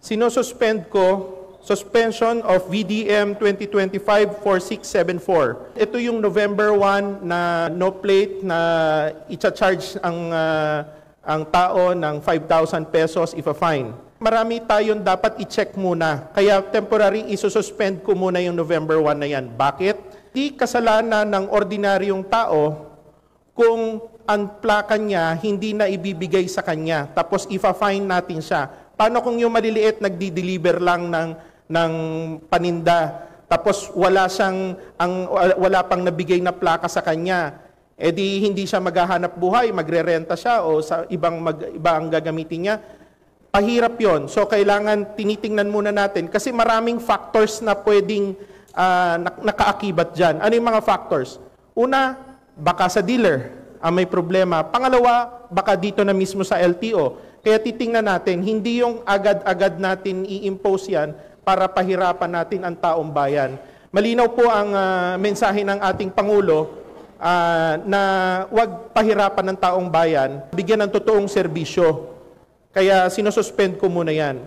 Sinosuspend ko, suspension of VDM 2025-4674. Ito yung November 1 na no plate na i-charge ang tao ng 5,000 pesos if a fine. Marami tayong dapat i-check muna. Kaya temporary isususpend ko muna yung November 1 na yan. Bakit? Di kasalanan ng ordinaryong tao kung ang plaka niya hindi na ibibigay sa kanya. Tapos ifa-fine natin siya. Paano kung yung maliliit nagdi-deliver lang ng paninda, tapos wala pang nabigay na plaka sa kanya, eh di hindi siya maghahanap buhay, magrerenta siya o sa iba ang gagamitin niya. Pahirap yon. So kailangan tinitingnan muna natin kasi maraming factors na pwedeng nakaakibat dyan. Ano yung mga factors? Una, baka sa dealer may problema. Pangalawa, baka dito na mismo sa LTO. Kaya titingnan natin, hindi yung agad-agad natin i-impose yan para pahirapan natin ang taong bayan. Malinaw po ang mensahe ng ating Pangulo na huwag pahirapan ng taong bayan, bigyan ng totoong serbisyo. Kaya sinususpend ko muna yan.